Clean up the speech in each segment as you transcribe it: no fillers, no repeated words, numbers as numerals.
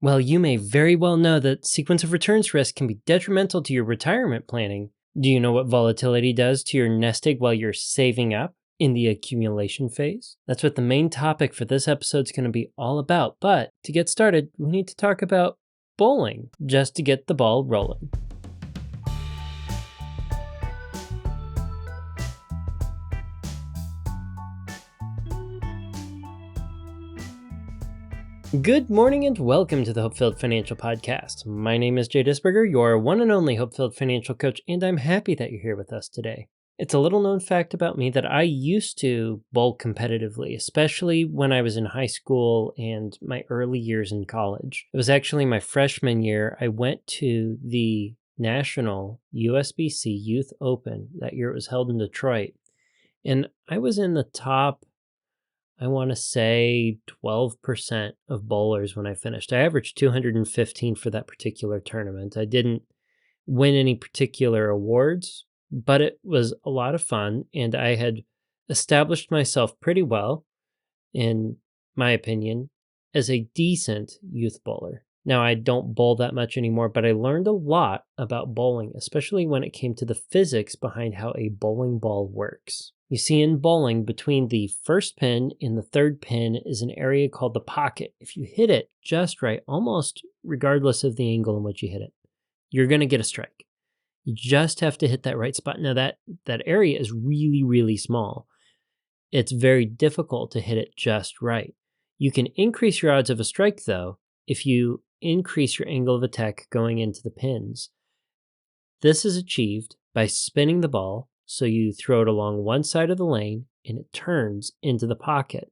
Well, you may very well know that sequence of returns risk can be detrimental to your retirement planning. Do you know what volatility does to your nest egg while you're saving up in the accumulation phase? That's what the main topic for this episode is going to be all about. But to get started, we need to talk about bowling just to get the ball rolling. Good morning and welcome to the HopeFilled Financial Podcast. My name is Jay Disberger, your one and only HopeFilled financial coach, and I'm happy that you're here with us today. It's a little known fact about me that I used to bowl competitively, especially when I was in high school and my early years in college. It was actually my freshman year. I went to the National USBC Youth Open. That year it was held in Detroit. And I was in the top, I want to say 12% of bowlers when I finished. I averaged 215 for that particular tournament. I didn't win any particular awards, but it was a lot of fun, and I had established myself pretty well, in my opinion, as a decent youth bowler. Now, I don't bowl that much anymore, but I learned a lot about bowling, especially when it came to the physics behind how a bowling ball works. You see, in bowling, between the first pin and the third pin is an area called the pocket. If you hit it just right, almost regardless of the angle in which you hit it, you're going to get a strike. You just have to hit that right spot. Now, that area is really, really small. It's very difficult to hit it just right. You can increase your odds of a strike, though, if you increase your angle of attack going into the pins. This is achieved by spinning the ball so you throw it along one side of the lane and it turns into the pocket.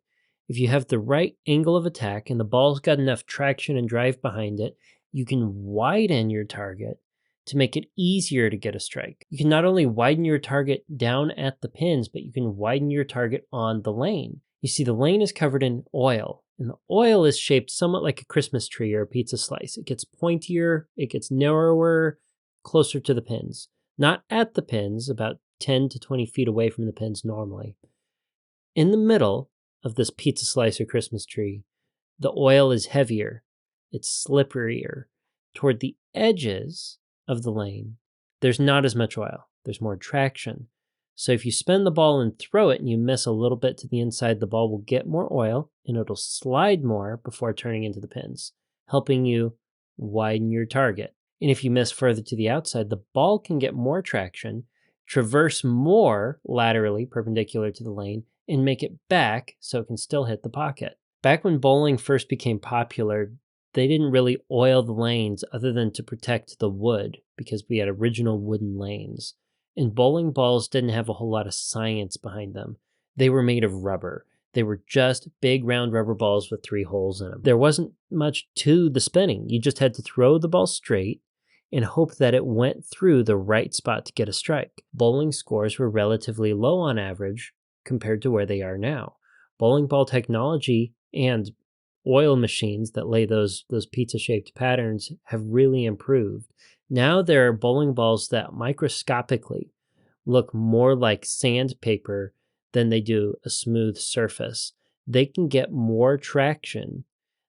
If you have the right angle of attack and the ball's got enough traction and drive behind it, you can widen your target to make it easier to get a strike. You can not only widen your target down at the pins, but you can widen your target on the lane. You see, the lane is covered in oil, and the oil is shaped somewhat like a Christmas tree or a pizza slice. It gets pointier, it gets narrower, closer to the pins. Not at the pins, about 10 to 20 feet away from the pins normally. In the middle of this pizza slice or Christmas tree, the oil is heavier, it's slipperier. Toward the edges of the lane, there's not as much oil, there's more traction. So if you spin the ball and throw it and you miss a little bit to the inside, the ball will get more oil and it'll slide more before turning into the pins, helping you widen your target. And if you miss further to the outside, the ball can get more traction, traverse more laterally perpendicular to the lane, and make it back so it can still hit the pocket. Back when bowling first became popular, they didn't really oil the lanes other than to protect the wood because we had original wooden lanes. And bowling balls didn't have a whole lot of science behind them. They were made of rubber. They were just big round rubber balls with 3 holes in them. There wasn't much to the spinning. You just had to throw the ball straight and hope that it went through the right spot to get a strike. Bowling scores were relatively low on average compared to where they are now. Bowling ball technology and oil machines that lay those pizza-shaped patterns have really improved. Now there are bowling balls that microscopically look more like sandpaper than they do a smooth surface. They can get more traction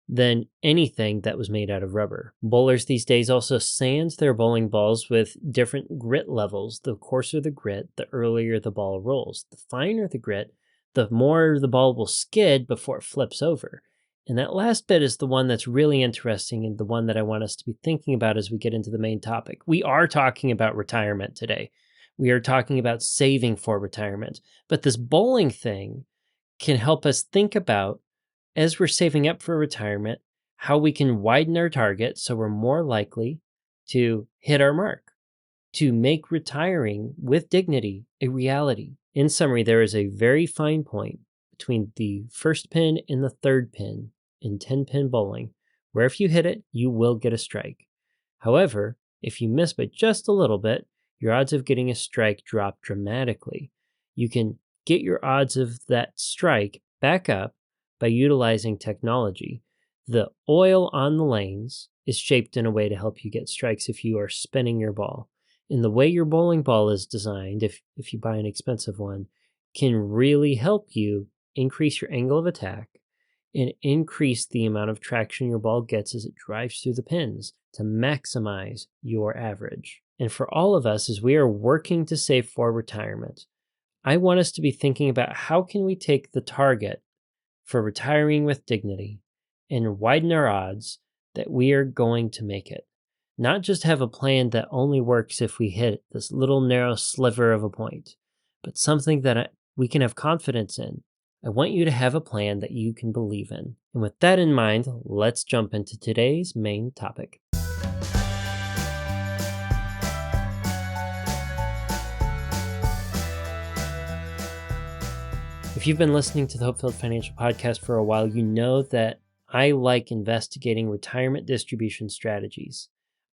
than anything that was made out of rubber. Bowlers these days also sand their bowling balls with different grit levels. The coarser the grit, the earlier the ball rolls. The finer the grit, the more the ball will skid before it flips over. And that last bit is the one that's really interesting and the one that I want us to be thinking about as we get into the main topic. We are talking about retirement today. We are talking about saving for retirement. But this bowling thing can help us think about, as we're saving up for retirement, how we can widen our target so we're more likely to hit our mark, to make retiring with dignity a reality. In summary, there is a very fine point between the first pin and the third pin in 10-pin bowling, where if you hit it, you will get a strike. However, if you miss by just a little bit, your odds of getting a strike drop dramatically. You can get your odds of that strike back up by utilizing technology. The oil on the lanes is shaped in a way to help you get strikes if you are spinning your ball. And the way your bowling ball is designed, if you buy an expensive one, can really help you increase your angle of attack and increase the amount of traction your ball gets as it drives through the pins to maximize your average. And for all of us, as we are working to save for retirement, I want us to be thinking about how can we take the target for retiring with dignity and widen our odds that we are going to make it. Not just have a plan that only works if we hit this little narrow sliver of a point, but something that we can have confidence in. I want you to have a plan that you can believe in. And with that in mind, let's jump into today's main topic. If you've been listening to the HopeFilled Financial Podcast for a while, you know that I like investigating retirement distribution strategies.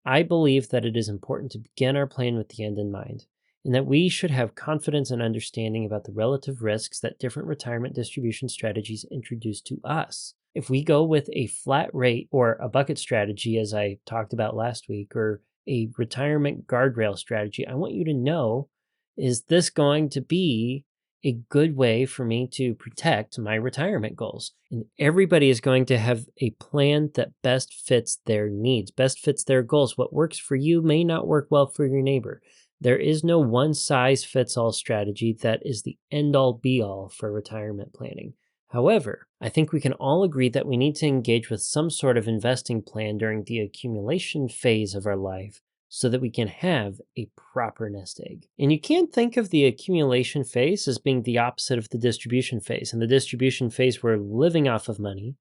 I believe that it is important to begin our plan with the end in mind, and that we should have confidence and understanding about the relative risks that different retirement distribution strategies introduce to us. If we go with a flat rate or a bucket strategy, as I talked about last week, or a retirement guardrail strategy, I want you to know, is this going to be a good way for me to protect my retirement goals? And everybody is going to have a plan that best fits their needs, best fits their goals. What works for you may not work well for your neighbor. There is no one size fits all strategy that is the end all be all for retirement planning. However, I think we can all agree that we need to engage with some sort of investing plan during the accumulation phase of our life, so that we can have a proper nest egg. And you can't think of the accumulation phase as being the opposite of the distribution phase. In the distribution phase, we're living off of money.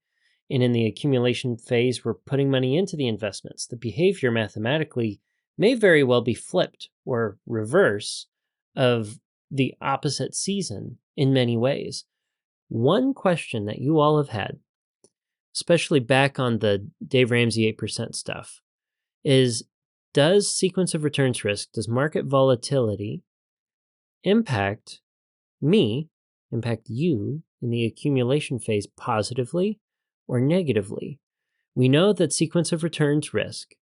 And in the accumulation phase, we're putting money into the investments. The behavior mathematically may very well be flipped or reverse of the opposite season in many ways. One question that you all have had, especially back on the Dave Ramsey 8% stuff, is, does sequence of returns risk, does market volatility impact me, impact you in the accumulation phase positively or negatively? We know that sequence of returns risk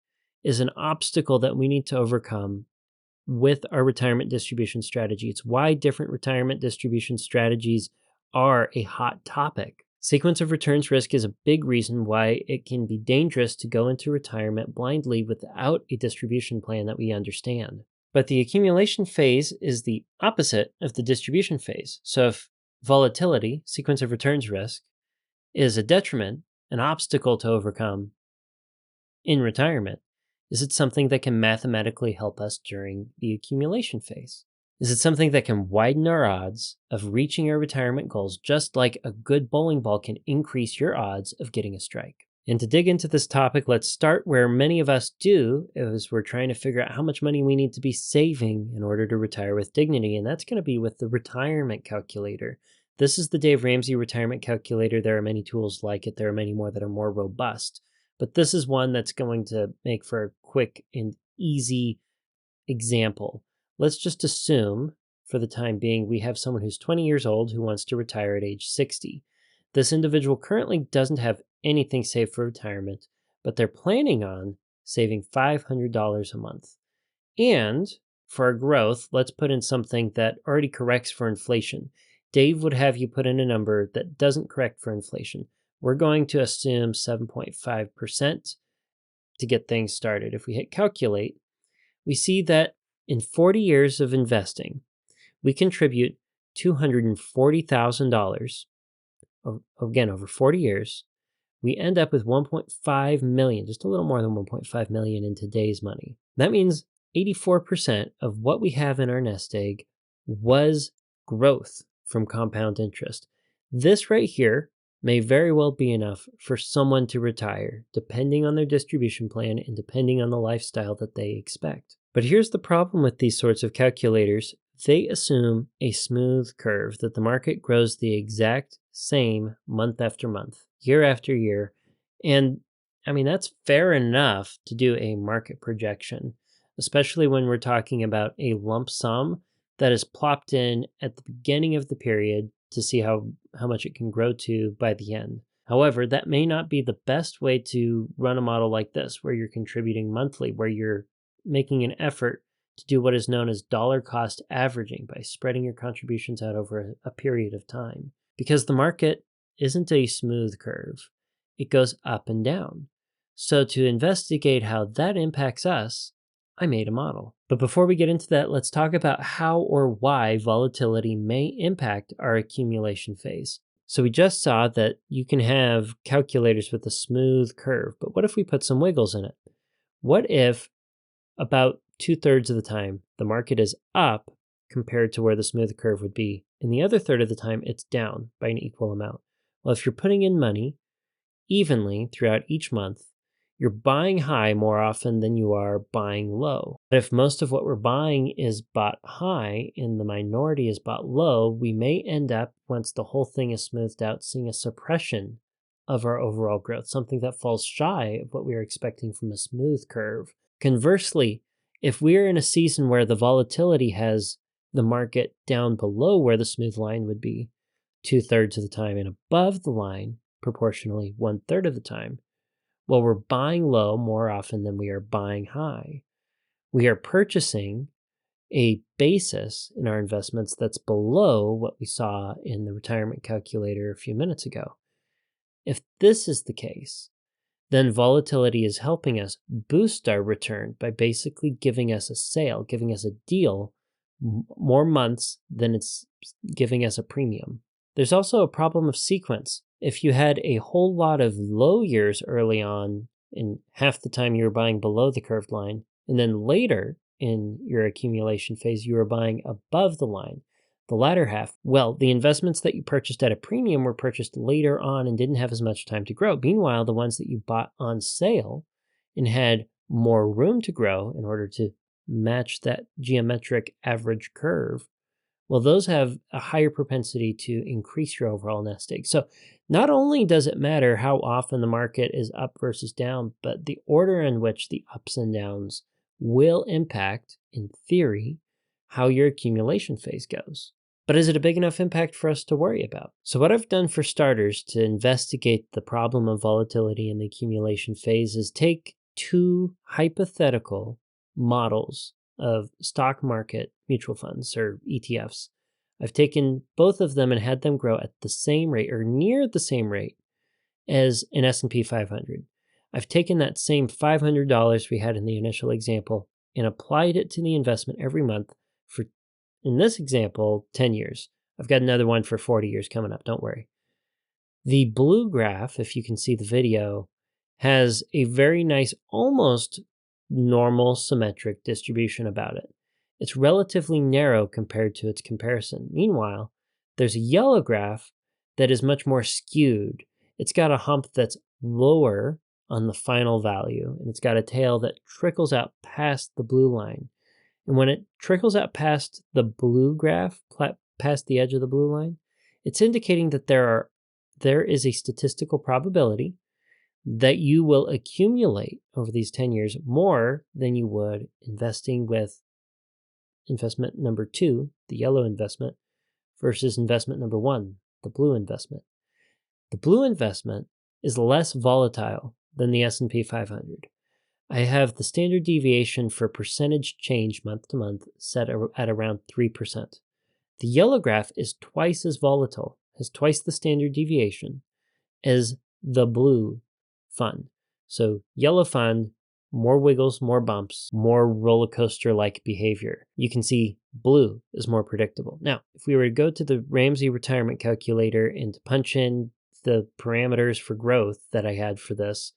is an obstacle that we need to overcome with our retirement distribution strategy. It's why different retirement distribution strategies are a hot topic. Sequence of returns risk is a big reason why it can be dangerous to go into retirement blindly without a distribution plan that we understand. But the accumulation phase is the opposite of the distribution phase. So if volatility, sequence of returns risk, is a detriment, an obstacle to overcome in retirement, is it something that can mathematically help us during the accumulation phase? Is it something that can widen our odds of reaching our retirement goals, just like a good bowling ball can increase your odds of getting a strike? And to dig into this topic, let's start where many of us do, as we're trying to figure out how much money we need to be saving in order to retire with dignity, and that's going to be with the retirement calculator. This is the Dave Ramsey retirement calculator. There are many tools like it. There are many more that are more robust, but this is one that's going to make for a quick and easy example. Let's just assume, for the time being, we have someone who's 20 years old who wants to retire at age 60. This individual currently doesn't have anything saved for retirement, but they're planning on saving $500 a month. And for our growth, let's put in something that already corrects for inflation. Dave would have you put in a number that doesn't correct for inflation. We're going to assume 7.5% to get things started. If we hit calculate, we see that in 40 years of investing, we contribute $240,000. Again, over 40 years, we end up with 1.5 million, just a little more than 1.5 million in today's money. That means 84% of what we have in our nest egg was growth from compound interest. This right here may very well be enough for someone to retire, depending on their distribution plan and depending on the lifestyle that they expect. But here's the problem with these sorts of calculators. They assume a smooth curve, that the market grows the exact same month after month, year after year. And I mean, that's fair enough to do a market projection, especially when we're talking about a lump sum that is plopped in at the beginning of the period to see how much it can grow to by the end. However, that may not be the best way to run a model like this, where you're contributing monthly, where you're making an effort to do what is known as dollar cost averaging by spreading your contributions out over a period of time. Because the market isn't a smooth curve. It goes up and down. So to investigate how that impacts us, I made a model. But before we get into that, let's talk about how or why volatility may impact our accumulation phase. So we just saw that you can have calculators with a smooth curve, but what if we put some wiggles in it? What if about 2/3 of the time the market is up compared to where the smooth curve would be, and the other third of the time it's down by an equal amount? Well, if you're putting in money evenly throughout each month, you're buying high more often than you are buying low. But if most of what we're buying is bought high and the minority is bought low, we may end up, once the whole thing is smoothed out, seeing a suppression of our overall growth, something that falls shy of what we are expecting from a smooth curve. Conversely, if we're in a season where the volatility has the market down below where the smooth line would be 2/3 of the time and above the line proportionally 1/3 of the time, well, we're buying low more often than we are buying high. We are purchasing a basis in our investments that's below what we saw in the retirement calculator a few minutes ago. If this is the case, then volatility is helping us boost our return by basically giving us a sale, giving us a deal more months than it's giving us a premium. There's also a problem of sequence. If you had a whole lot of low years early on, and half the time you were buying below the curved line, and then later in your accumulation phase, you were buying above the line, the latter half, well, the investments that you purchased at a premium were purchased later on and didn't have as much time to grow. Meanwhile, the ones that you bought on sale and had more room to grow in order to match that geometric average curve, well, those have a higher propensity to increase your overall nest egg. So not only does it matter how often the market is up versus down, but the order in which the ups and downs will impact, in theory, how your accumulation phase goes. But is it a big enough impact for us to worry about? So what I've done for starters to investigate the problem of volatility in the accumulation phase is take two hypothetical models of stock market mutual funds or ETFs. I've taken both of them and had them grow at the same rate or near the same rate as an S&P 500. I've taken that same $500 we had in the initial example and applied it to the investment every month for, in this example, 10 years. I've got another one for 40 years coming up, don't worry. The blue graph, if you can see the video, has a very nice, almost normal symmetric distribution about it. It's relatively narrow compared to its comparison. Meanwhile, there's a yellow graph that is much more skewed. It's got a hump that's lower on the final value, and it's got a tail that trickles out past the blue line. And when it trickles out past the blue graph, past the edge of the blue line, it's indicating that there is a statistical probability that you will accumulate over these 10 years more than you would investing with investment number 2, the yellow investment, versus investment number 1, the blue investment. The blue investment is less volatile than the S&P 500. I have the standard deviation for percentage change month to month set at around 3%. The yellow graph is twice as volatile, has twice the standard deviation as the blue fund. So yellow fund, more wiggles, more bumps, more roller coaster-like behavior. You can see blue is more predictable. Now, if we were to go to the Ramsey retirement calculator and to punch in the parameters for growth that I had for this,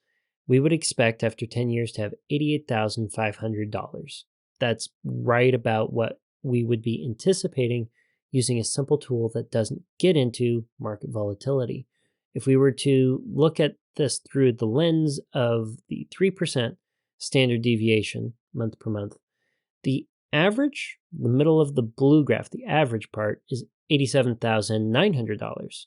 we would expect after 10 years to have $88,500. That's right about what we would be anticipating using a simple tool that doesn't get into market volatility. If we were to look at this through the lens of the 3% standard deviation month per month, the average, the middle of the blue graph, the average part is $87,900.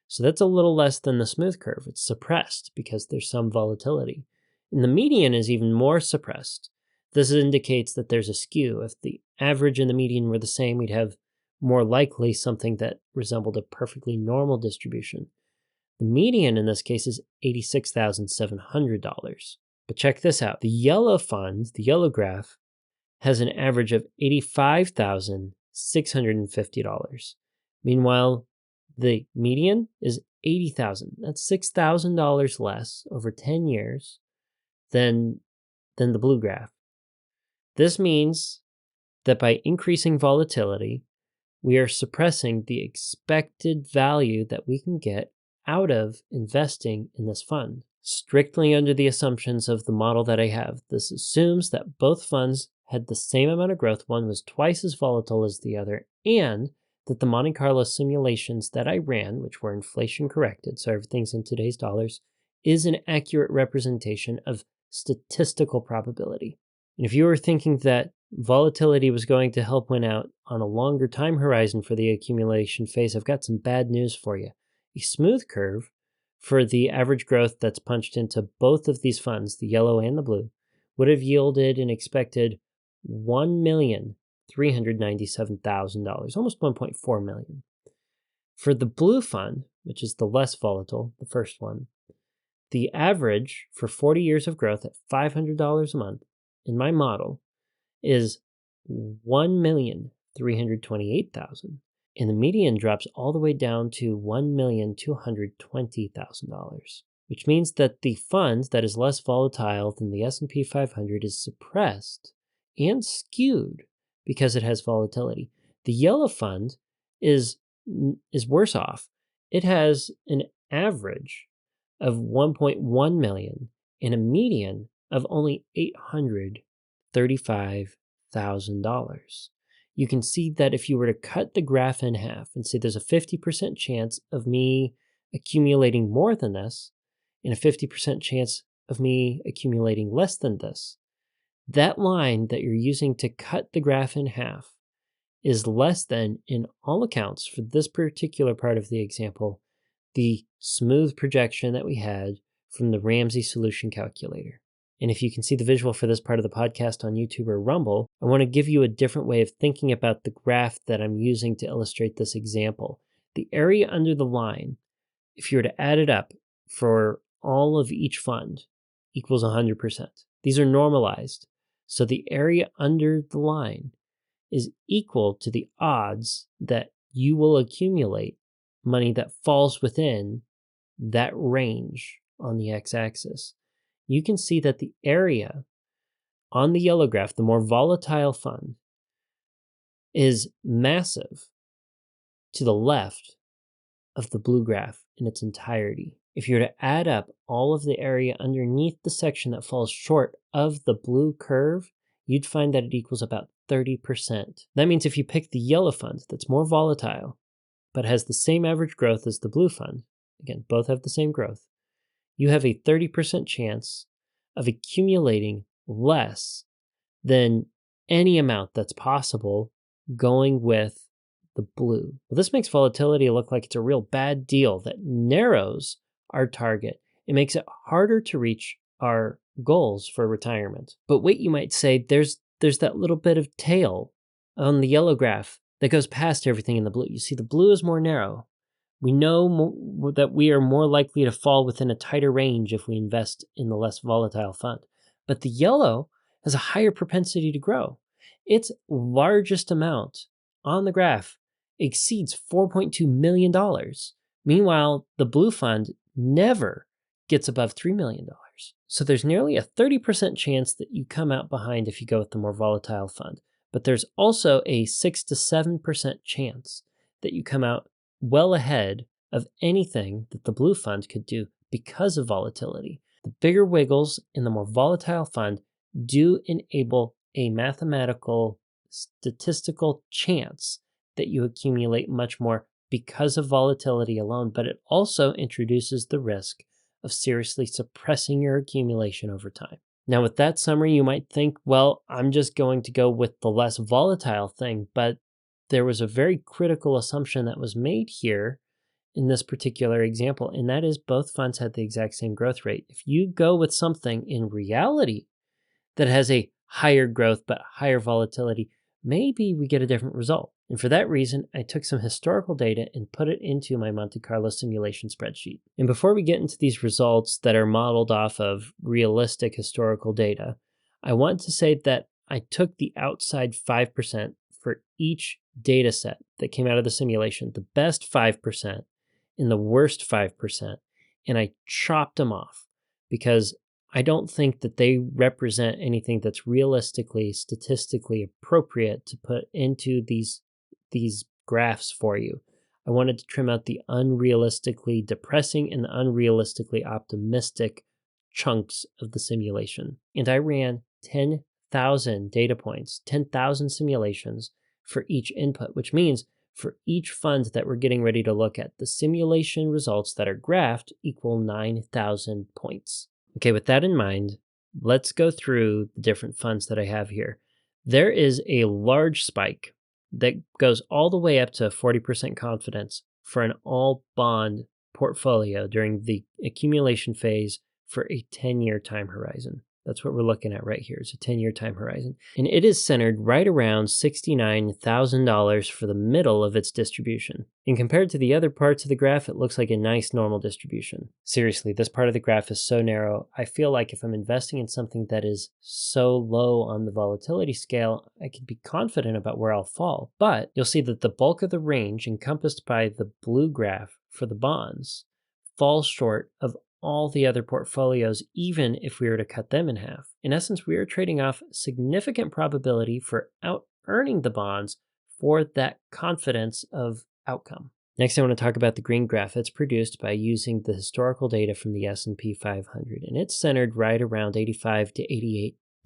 So that's a little less than the smooth curve. It's suppressed because there's some volatility. And the median is even more suppressed. This indicates that there's a skew. If the average and the median were the same, we'd have more likely something that resembled a perfectly normal distribution. The median in this case is $86,700. But check this out. The yellow fund, the yellow graph, has an average of $85,650. Meanwhile, The median is $80,000. That's $6,000 less over 10 years than the blue graph. This means that by increasing volatility, we are suppressing the expected value that we can get out of investing in this fund. Strictly under the assumptions of the model that I have, this assumes that both funds had the same amount of growth, one was twice as volatile as the other, and that the Monte Carlo simulations that I ran, which were inflation corrected, so everything's in today's dollars, is an accurate representation of statistical probability. And if you were thinking that volatility was going to help win out on a longer time horizon for the accumulation phase, I've got some bad news for you. A smooth curve for the average growth that's punched into both of these funds, the yellow and the blue, would have yielded an expected $1,397,000, almost $1.4 million. For the blue fund, which is the less volatile, the first one, the average for 40 years of growth at $500 a month in my model is $1,328,000, and the median drops all the way down to $1,220,000, which means that the fund that is less volatile than the S&P 500 is suppressed and skewed because it has volatility. The yellow fund is worse off. It has an average of 1.1 million and a median of only $835,000. You can see that if you were to cut the graph in half and say there's a 50% chance of me accumulating more than this and a 50% chance of me accumulating less than this, that line that you're using to cut the graph in half is less than, in all accounts, for this particular part of the example, the smooth projection that we had from the Ramsey solution calculator. And if you can see the visual for this part of the podcast on YouTube or Rumble, I want to give you a different way of thinking about the graph that I'm using to illustrate this example. The area under the line, if you were to add it up for all of each fund, equals 100%. These are normalized. So the area under the line is equal to the odds that you will accumulate money that falls within that range on the x-axis. You can see that the area on the yellow graph, the more volatile fund, is massive to the left of the blue graph in its entirety. If you were to add up all of the area underneath the section that falls short of the blue curve, you'd find that it equals about 30%. That means if you pick the yellow fund that's more volatile, but has the same average growth as the blue fund, again, both have the same growth, you have a 30% chance of accumulating less than any amount that's possible going with the blue. Well, this makes volatility look like it's a real bad deal that narrows our target. It makes it harder to reach our goals for retirement. But wait, you might say, there's that little bit of tail on the yellow graph that goes past everything in the blue. You see, the blue is more narrow. We know that we are more likely to fall within a tighter range if we invest in the less volatile fund. But the yellow has a higher propensity to grow. Its largest amount on the graph exceeds $4.2 million. Meanwhile, the blue fund never gets above $3 million. So there's nearly a 30% chance that you come out behind if you go with the more volatile fund. But there's also a 6 to 7% chance that you come out well ahead of anything that the blue fund could do because of volatility. The bigger wiggles in the more volatile fund do enable a mathematical, statistical chance that you accumulate much more because of volatility alone, but it also introduces the risk of seriously suppressing your accumulation over time. Now, with that summary, you might think, well, I'm just going to go with the less volatile thing, but there was a very critical assumption that was made here in this particular example, and that is both funds had the exact same growth rate. If you go with something in reality that has a higher growth but higher volatility, maybe we get a different result. And for that reason, I took some historical data and put it into my Monte Carlo simulation spreadsheet. And before we get into these results that are modeled off of realistic historical data, I want to say that I took the outside 5% for each data set that came out of the simulation, the best 5% and the worst 5%, and I chopped them off because I don't think that they represent anything that's realistically, statistically appropriate to put into these graphs for you. I wanted to trim out the unrealistically depressing and the unrealistically optimistic chunks of the simulation. And I ran 10,000 data points, 10,000 simulations for each input, which means for each fund that we're getting ready to look at, the simulation results that are graphed equal 9,000 points. Okay, with that in mind, let's go through the different funds that I have here. There is a large spike that goes all the way up to 40% confidence for an all bond portfolio during the accumulation phase for a 10-year time horizon. That's what we're looking at right here. It's a 10-year time horizon. And it is centered right around $69,000 for the middle of its distribution. And compared to the other parts of the graph, it looks like a nice normal distribution. Seriously, this part of the graph is so narrow. I feel like if I'm investing in something that is so low on the volatility scale, I could be confident about where I'll fall. But you'll see that the bulk of the range encompassed by the blue graph for the bonds falls short of all the other portfolios, even if we were to cut them in half. In essence, we are trading off significant probability for out-earning the bonds for that confidence of outcome. Next, I want to talk about the green graph. It's produced by using the historical data from the S&P 500, and it's centered right around $85,000 to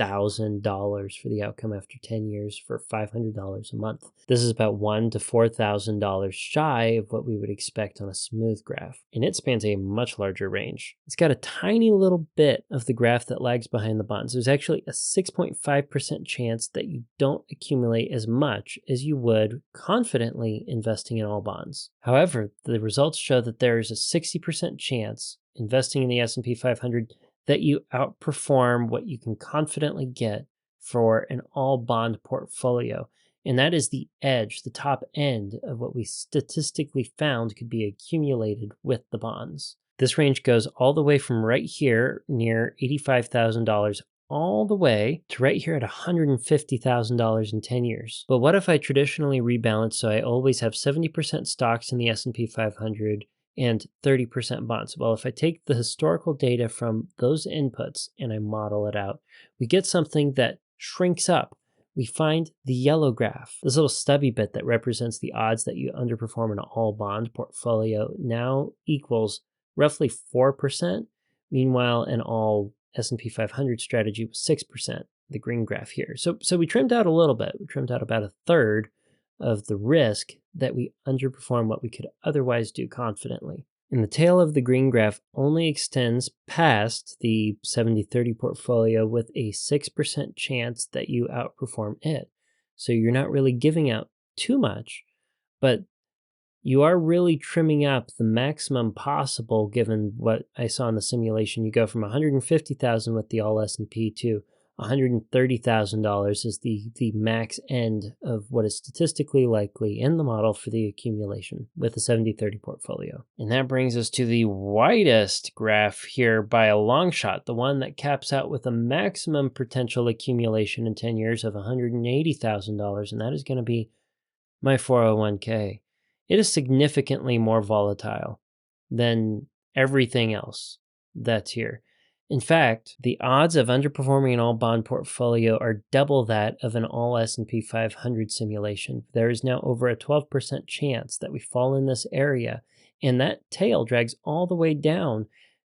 $88,000 for the outcome after 10 years for $500 a month. This is about $1,000 to $4,000 shy of what we would expect on a smooth graph, and it spans a much larger range. It's got a tiny little bit of the graph that lags behind the bonds. There's actually a 6.5% chance that you don't accumulate as much as you would confidently investing in all bonds. However, the results show that there is a 60% chance investing in the S&P 500 that you outperform what you can confidently get for an all bond portfolio. And that is the edge, the top end of what we statistically found could be accumulated with the bonds. This range goes all the way from right here near $85,000 all the way to right here at $150,000 in 10 years. But what if I traditionally rebalance so I always have 70% stocks in the S&P 500 and 30% bonds? Well, if I take the historical data from those inputs and I model it out, we get something that shrinks up. We find the yellow graph, this little stubby bit that represents the odds that you underperform in an all bond portfolio, now equals roughly 4%. Meanwhile, an all S&P 500 strategy was 6%, the green graph here. So we trimmed out a little bit. We trimmed out about a third of the risk that we underperform what we could otherwise do confidently. And the tail of the green graph only extends past the 70-30 portfolio with a 6% chance that you outperform it. So you're not really giving out too much, but you are really trimming up the maximum possible given what I saw in the simulation. You go from $150,000 with the all S&P to $130,000 is the max end of what is statistically likely in the model for the accumulation with the 70-30 portfolio. And that brings us to the widest graph here by a long shot, the one that caps out with a maximum potential accumulation in 10 years of $180,000, and that is going to be my 401k. It is significantly more volatile than everything else that's here. In fact, the odds of underperforming an all bond portfolio are double that of an all S&P 500 simulation. There is now over a 12% chance that we fall in this area, and that tail drags all the way down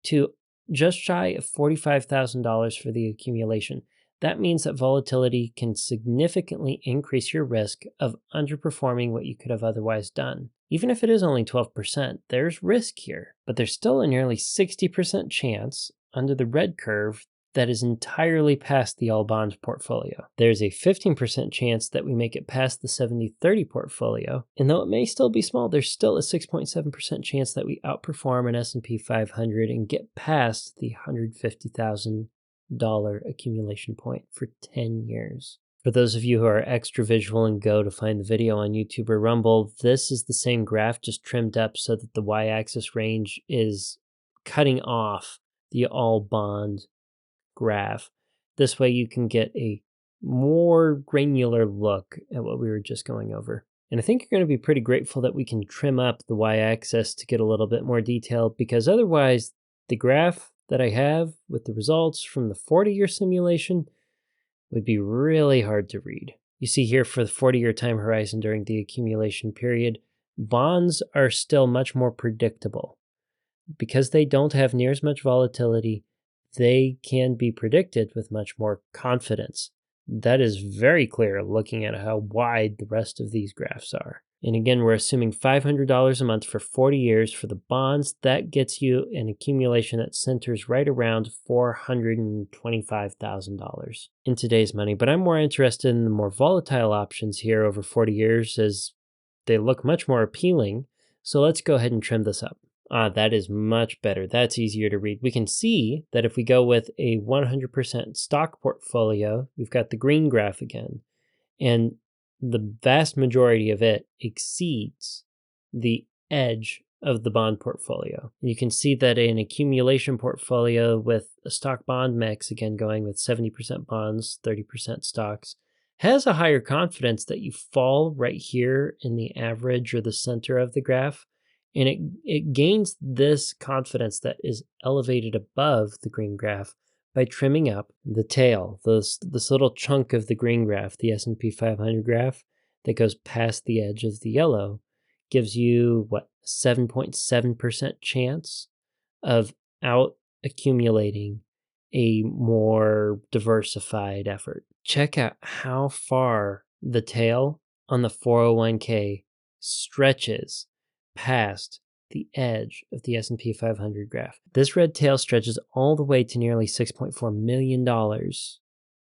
to just shy of $45,000 for the accumulation. That means that volatility can significantly increase your risk of underperforming what you could have otherwise done. Even if it is only 12%, there's risk here, but there's still a nearly 60% chance under the red curve that is entirely past the all bond portfolio. There's a 15% chance that we make it past the 70-30 portfolio, and though it may still be small, there's still a 6.7% chance that we outperform an S&P 500 and get past the $150,000 accumulation point for 10 years. For those of you who are extra visual and go to find the video on YouTube or Rumble, this is the same graph just trimmed up so that the y-axis range is cutting off the all bond graph. This way you can get a more granular look at what we were just going over. And I think you're going to be pretty grateful that we can trim up the y-axis to get a little bit more detail, because otherwise the graph that I have with the results from the 40-year simulation would be really hard to read. You see here for the 40-year time horizon during the accumulation period, bonds are still much more predictable. Because they don't have near as much volatility, they can be predicted with much more confidence. That is very clear looking at how wide the rest of these graphs are. And again, we're assuming $500 a month for 40 years for the bonds. That gets you an accumulation that centers right around $425,000 in today's money. But I'm more interested in the more volatile options here over 40 years, as they look much more appealing. So let's go ahead and trim this up. That is much better. That's easier to read. We can see that if we go with a 100% stock portfolio, we've got the green graph again, and the vast majority of it exceeds the edge of the bond portfolio. You can see that an accumulation portfolio with a stock bond mix, again going with 70% bonds, 30% stocks, has a higher confidence that you fall right here in the average or the center of the graph. And it gains this confidence that is elevated above the green graph by trimming up the tail, this little chunk of the green graph, the S&P 500 graph that goes past the edge of the yellow, gives you, 7.7% chance of out accumulating a more diversified effort. Check out how far the tail on the 401k stretches past the edge of the S&P 500 graph. This red tail stretches all the way to nearly $6.4 million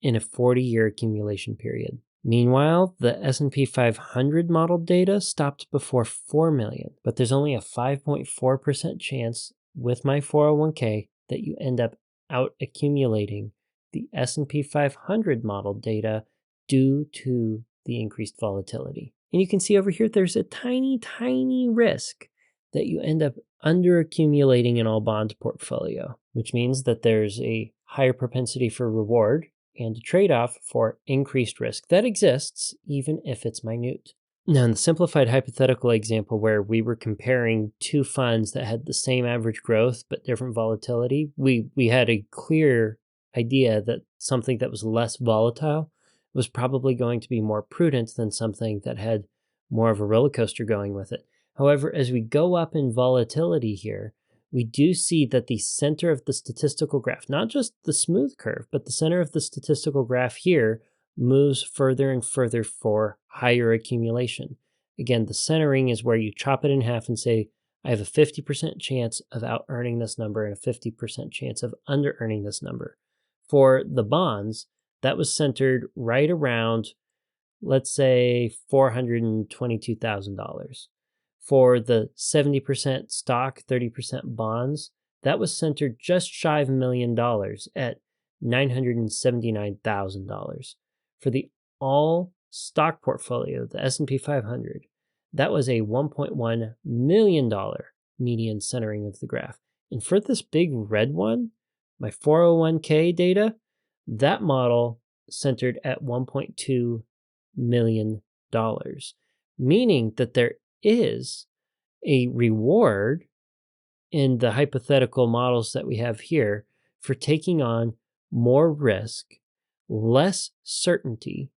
in a 40-year accumulation period. Meanwhile, the S&P 500 modeled data stopped before 4 million, but there's only a 5.4% chance with my 401k that you end up out accumulating the S&P 500 modeled data due to the increased volatility. And you can see over here, there's a tiny, tiny risk that you end up under accumulating an all bond portfolio, which means that there's a higher propensity for reward and a trade-off for increased risk that exists even if it's minute. Now, in the simplified hypothetical example where we were comparing two funds that had the same average growth but different volatility, we had a clear idea that something that was less volatile was probably going to be more prudent than something that had more of a roller coaster going with it. However, as we go up in volatility here, we do see that the center of the statistical graph, not just the smooth curve, but the center of the statistical graph here moves further and further for higher accumulation. Again, the centering is where you chop it in half and say, I have a 50% chance of out earning this number and a 50% chance of under earning this number. For the bonds, that was centered right around, let's say, $422,000. For the 70% stock, 30% bonds, that was centered just shy of $1 million at $979,000. For the all stock portfolio, the S&P 500, that was a $1.1 million median centering of the graph. And for this big red one, my 401k data, that model centered at $1.2 million, meaning that there is a reward in the hypothetical models that we have here for taking on more risk, less certainty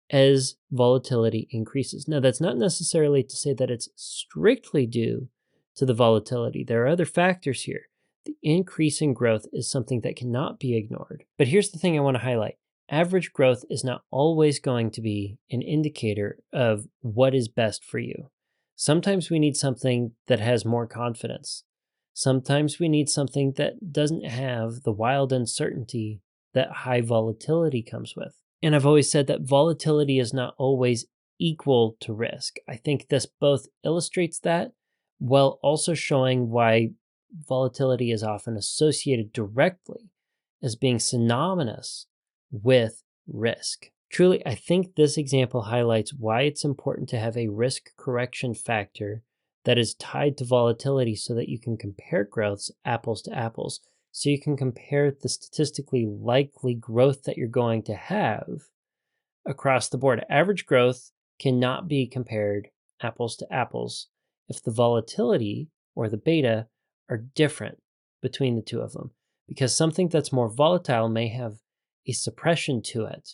as volatility increases. Now, that's not necessarily to say that it's strictly due to the volatility. There are other factors here. The increase in growth is something that cannot be ignored. But here's the thing I want to highlight. Average growth is not always going to be an indicator of what is best for you. Sometimes we need something that has more confidence. Sometimes we need something that doesn't have the wild uncertainty that high volatility comes with. And I've always said that volatility is not always equal to risk. I think this both illustrates that while also showing why volatility is often associated directly as being synonymous with risk. Truly, I think this example highlights why it's important to have a risk correction factor that is tied to volatility so that you can compare growths apples to apples. so you can compare the statistically likely growth that you're going to have across the board. Average growth cannot be compared apples to apples if the volatility or the beta are different between the two of them, because something that's more volatile may have a suppression to it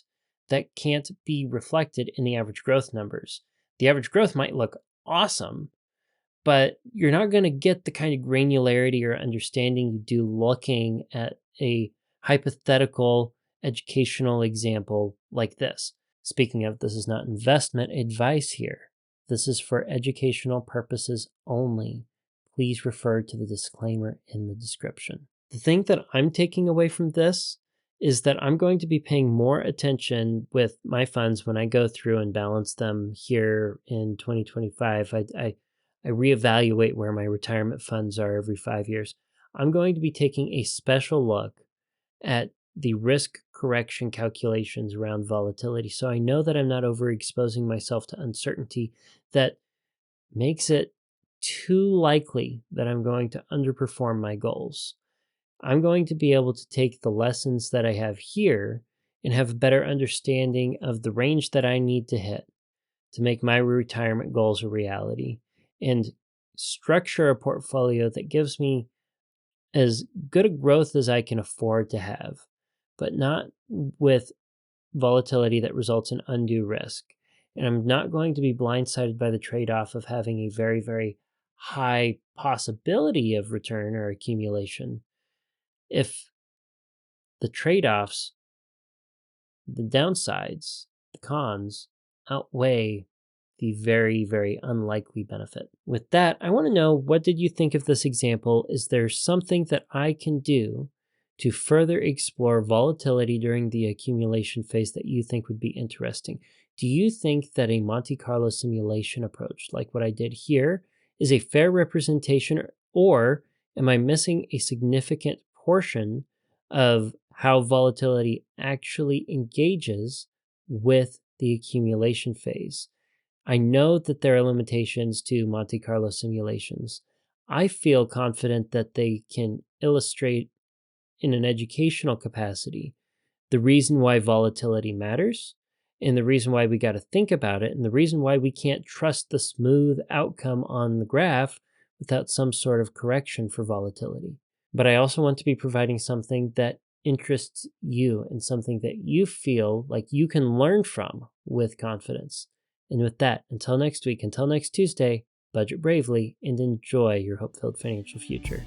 that can't be reflected in the average growth numbers. The average growth might look awesome, but you're not going to get the kind of granularity or understanding you do looking at a hypothetical educational example like this. Speaking of, this is not investment advice here. This is for educational purposes only. Please refer to the disclaimer in the description. The thing that I'm taking away from this is that I'm going to be paying more attention with my funds when I go through and balance them here in 2025. I reevaluate where my retirement funds are every 5 years. I'm going to be taking a special look at the risk correction calculations around volatility, so I know that I'm not overexposing myself to uncertainty that makes it too likely that I'm going to underperform my goals. I'm going to be able to take the lessons that I have here and have a better understanding of the range that I need to hit to make my retirement goals a reality, and structure a portfolio that gives me as good a growth as I can afford to have, but not with volatility that results in undue risk. And I'm not going to be blindsided by the trade-off of having a very, very high possibility of return or accumulation if the trade-offs, the downsides, the cons outweigh the very, very unlikely benefit. With that, I want to know, what did you think of this example? Is there something that I can do to further explore volatility during the accumulation phase that you think would be interesting? Do you think that a Monte Carlo simulation approach, like what I did here, is a fair representation, or am I missing a significant portion of how volatility actually engages with the accumulation phase? I know that there are limitations to Monte Carlo simulations. I feel confident that they can illustrate in an educational capacity the reason why volatility matters, and the reason why we got to think about it, and the reason why we can't trust the smooth outcome on the graph without some sort of correction for volatility. But I also want to be providing something that interests you and something that you feel like you can learn from with confidence. And with that, until next week, until next Tuesday, budget bravely and enjoy your hope-filled financial future.